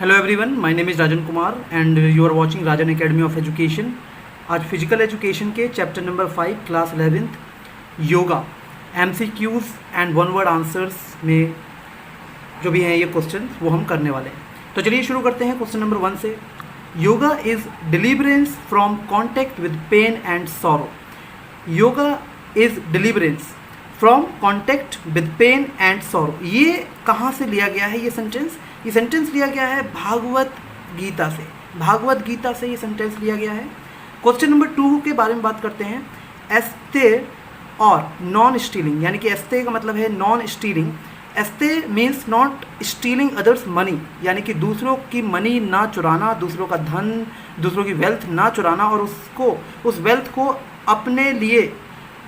Hello everyone, my name is Rajan Kumar and you are watching Rajan academy of education. आज physical education के chapter number 5 class 11th yoga MCQs and one word answers में जो भी हैं ये question वो हम करने वाले हैं। तो चलिए शुरू करते हैं क्वेश्चन नंबर 1 से। Yoga is deliverance from contact with pain and sorrow. Yoga is deliverance from contact with pain and sorrow. ये कहाँ से लिया गया है ये सेंटेंस? ये सेंटेंस लिया गया है भागवत गीता से। भागवत गीता से ये सेंटेंस लिया गया है। क्वेश्चन नंबर 2 के बारे में बात करते हैं। एस्ते और नॉन स्टीलिंग, यानी कि एस्ते का मतलब है नॉन स्टीलिंग। एस्ते means not stealing others money, यानी कि दूसरों की मनी ना चुराना, दूसरों का धन, दूसरों की वेल्थ ना चुराना और उस वेल्थ को अपने लिए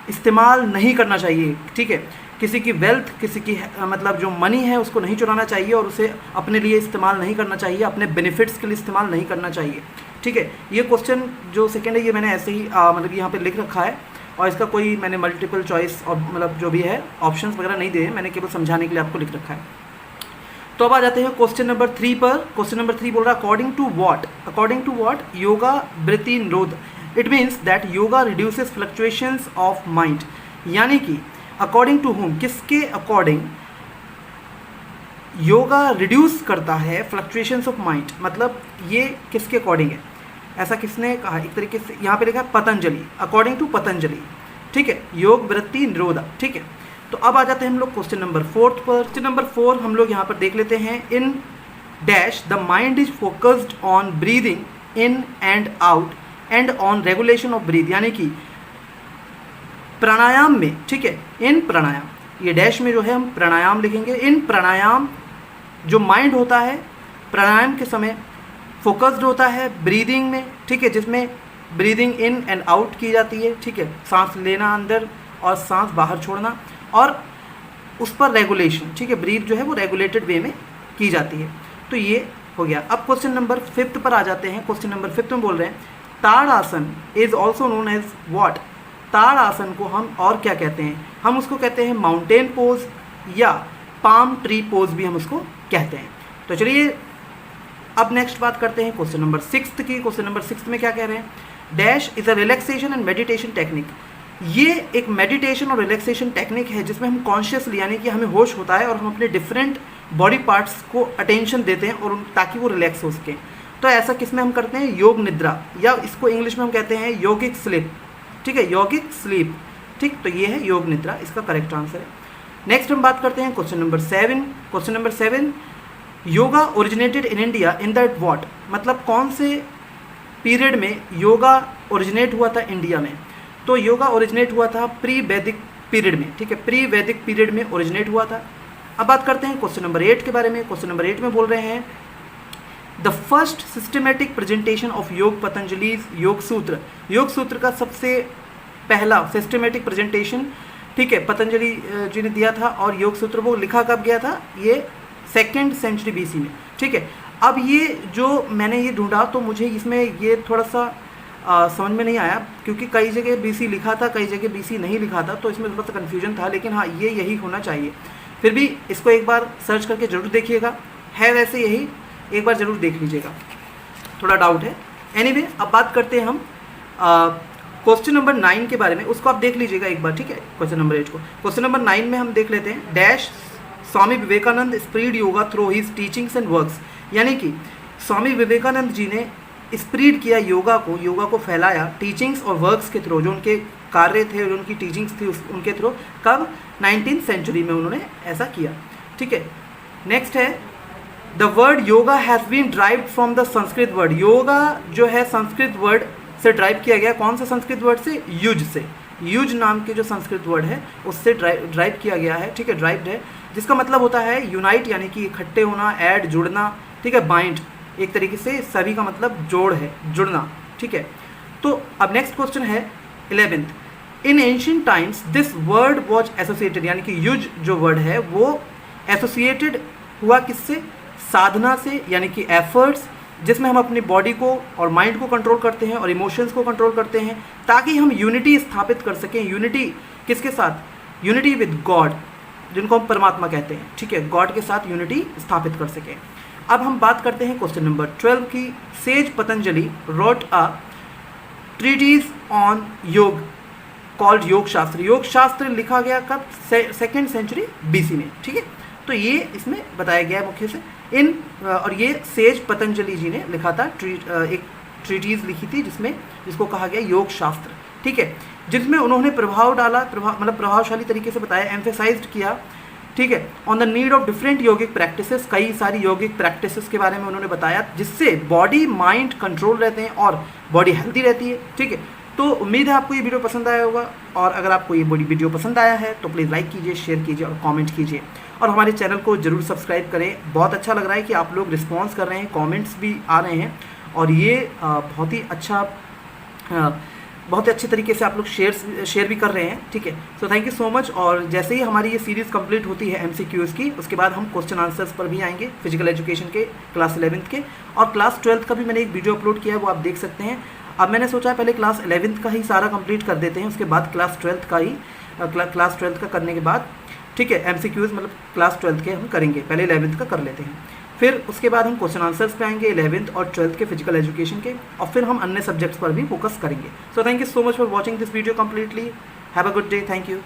इस्तेमाल नहीं करना चाहिए। ठीक है, किसी की वेल्थ, किसी की मतलब जो मनी है उसको नहीं चुराना चाहिए और उसे अपने लिए इस्तेमाल नहीं करना चाहिए, अपने बेनिफिट्स के लिए इस्तेमाल नहीं करना चाहिए। ठीक है, ये क्वेश्चन जो सेकंड है ये मैंने ऐसे ही मतलब यहाँ पे लिख रखा है और इसका कोई मैंने मल्टीपल चॉइस और मतलब जो भी है ऑप्शंस वगैरह नहीं दिए, मैंने केवल समझाने के लिए आपको लिख रखा है। तो अब आ जाते हैं क्वेश्चन नंबर 3 पर। क्वेश्चन नंबर 3 बोल रहा है अकॉर्डिंग टू वॉट योगा वृत्ति निरोध। It means that yoga reduces fluctuations of mind, यानी कि अकॉर्डिंग टू हुम, किसके अकॉर्डिंग योगा रिड्यूस करता है फ्लक्चुएशंस ऑफ माइंड, मतलब ये किसके अकॉर्डिंग है, ऐसा किसने कहा? एक तरीके से यहाँ पे लिखा है पतंजलि, अकॉर्डिंग टू पतंजलि। ठीक है, योग वृत्ति निरोधा। ठीक है, तो अब आ जाते हैं हम लोग क्वेश्चन नंबर 4 पर। क्वेश्चन नंबर 4 हम लोग यहाँ पर देख लेते हैं। In dash the mind is focused on breathing in and out and on regulation of breath, यानी कि प्राणायाम में। ठीक है, इन प्राणायाम, ये डैश में जो है हम प्राणायाम लिखेंगे। इन प्राणायाम जो माइंड होता है प्राणायाम के समय फोकस्ड होता है ब्रीदिंग में। ठीक है, जिसमें ब्रीदिंग इन एंड आउट की जाती है। ठीक है, सांस लेना अंदर और सांस बाहर छोड़ना और उस पर रेगुलेशन। ठीक है, ब्रीथ जो है वो रेगुलेटेड वे में की जाती है। तो ये हो गया। अब क्वेश्चन नंबर 5 पर आ जाते हैं। क्वेश्चन नंबर 5 में बोल रहे हैं Tadasana is also known as what. Tadasana को हम और क्या कहते हैं? हम उसको कहते हैं माउंटेन पोज या पाम ट्री पोज भी हम उसको कहते हैं। तो चलिए अब नेक्स्ट बात करते हैं क्वेश्चन नंबर 6 की। क्वेश्चन नंबर 6 में क्या कह रहे हैं? Dash is a relaxation and meditation technique. ये एक मेडिटेशन और रिलैक्सेशन टेक्निक है जिसमें हम कॉन्शियसली, यानी कि हमें होश होता है और हम अपने डिफरेंट बॉडी पार्ट्स को अटेंशन देते हैं और ताकि वो रिलैक्स हो सकें। तो ऐसा किस में हम करते हैं? योग निद्रा, या इसको इंग्लिश में हम कहते हैं योगिक स्लीप। ठीक है, यौगिक स्लीप। ठीक, तो ये है योग निद्रा, इसका करेक्ट आंसर है। नेक्स्ट हम बात करते हैं question number 7। Question number 7, yoga originated in India in that what, मतलब कौन से पीरियड में योगा ओरिजिनेट हुआ था इंडिया में? तो योगा ओरिजिनेट हुआ था प्री वैदिक पीरियड में। ठीक है, प्री वैदिक पीरियड में ओरिजिनेट हुआ था। अब बात करते हैं क्वेश्चन नंबर 8 के बारे में। क्वेश्चन नंबर 8 में बोल रहे हैं the first systematic presentation of योग पतंजलिज योग सूत्र। योग सूत्र का सबसे पहला सिस्टमेटिक प्रेजेंटेशन, ठीक है, पतंजलि जी ने दिया था और योग सूत्र वो लिखा कब गया था? ये 2nd सेंचुरी BC में। ठीक है, अब ये जो मैंने ये ढूंढा तो मुझे इसमें ये थोड़ा सा समझ में नहीं आया, क्योंकि कई जगह BC लिखा था, कई जगह BC नहीं लिखा था, तो इसमें थोड़ा सा कन्फ्यूजन था। लेकिन हाँ, ये यही होना चाहिए। फिर भी इसको एक बार सर्च करके ज़रूर देखिएगा, है वैसे यही, एक बार ज़रूर देख लीजिएगा, थोड़ा डाउट है। एनीवे, अब बात करते हैं हम क्वेश्चन नंबर 9 के बारे में, उसको आप देख लीजिएगा एक बार। ठीक है, क्वेश्चन नंबर 8 को। क्वेश्चन नंबर 9 में हम देख लेते हैं dash Swami Vivekananda spread yoga through his teachings and works, यानी कि स्वामी विवेकानंद जी ने स्प्रीड किया योगा को फैलाया टीचिंग्स और वर्क्स के थ्रू, जो उनके कार्य थे और उनकी टीचिंग्स थी उनके थ्रू। कब? 19th सेंचुरी में उन्होंने ऐसा किया। ठीक है, नेक्स्ट है the word yoga has been derived from the Sanskrit word. Yoga जो है संस्कृत वर्ड से ड्राइव किया गया। कौन सा संस्कृत वर्ड से? युज से। युज नाम के जो संस्कृत वर्ड है उससे ड्राइव किया गया है। ठीक है, ड्राइव्ड है, जिसका मतलब होता है यूनाइट, यानी कि इकट्ठे होना, ऐड जुड़ना। ठीक है, बाइंड एक तरीके से सभी का मतलब जोड़ है, जुड़ना। ठीक है, तो अब नेक्स्ट क्वेश्चन है 11th। In ancient times this word was associated, यानी कि युज जो वर्ड है वो एसोसिएटेड हुआ किससे? साधना से, यानी कि एफर्ट्स, जिसमें हम अपनी बॉडी को और माइंड को कंट्रोल करते हैं और इमोशंस को कंट्रोल करते हैं ताकि हम यूनिटी स्थापित कर सकें। यूनिटी किसके साथ? यूनिटी विद गॉड, जिनको हम परमात्मा कहते हैं। ठीक है, गॉड के साथ यूनिटी स्थापित कर सकें। अब हम बात करते हैं क्वेश्चन नंबर 12 की। Sage Patanjali wrote a treatise on yoga called Yoga Shastra. योग शास्त्र लिखा गया कब? 2nd सेंचुरी BC में, ठीक है। तो ये इसमें बताया गया है मुख्य से और ये सेज पतंजलि जी ने लिखा था, एक ट्रीटीज लिखी थी जिसको कहा गया योग शास्त्र, ठीक है, जिसमें उन्होंने प्रभाव डाला, मतलब प्रभावशाली तरीके से बताया, एम्फेसाइज्ड किया, ठीक है, on the need of different yogic practices. कई सारी योगिक प्रैक्टिसेस के बारे में उन्होंने बताया जिससे बॉडी माइंड कंट्रोल रहते हैं और बॉडी हेल्दी रहती है, ठीक है। तो उम्मीद है आपको ये वीडियो पसंद आया होगा, और अगर आपको ये बड़ी वीडियो पसंद आया है तो प्लीज़ लाइक कीजिए, शेयर कीजिए और कमेंट कीजिए, और हमारे चैनल को जरूर सब्सक्राइब करें। बहुत अच्छा लग रहा है कि आप लोग रिस्पॉन्स कर रहे हैं, कमेंट्स भी आ रहे हैं, और ये बहुत ही अच्छे तरीके से आप लोग शेयर भी कर रहे हैं, ठीक है। So thank you so much. और जैसे ही हमारी ये सीरीज़ कंप्लीट होती है MCQs की, उसके बाद हम क्वेश्चन आंसर्स पर भी आएंगे, फिजिकल एजुकेशन के क्लास 11th के, और क्लास 12th का भी मैंने एक वीडियो अपलोड किया है, वो आप देख सकते हैं। अब मैंने सोचा पहले क्लास 11th का ही सारा कंप्लीट कर देते हैं, उसके बाद क्लास 12th का करने के बाद, ठीक है, MCQs मतलब क्लास 12th के हम करेंगे, पहले 11th का कर लेते हैं, फिर उसके बाद हम क्वेश्चन आंसर्स पे आएंगे 11th और 12th के फिजिकल एजुकेशन के, और फिर हम अन्य सब्जेक्ट्स पर भी फोकस करेंगे। So thank you so much for watching this video completely. Have a good day. Thank you.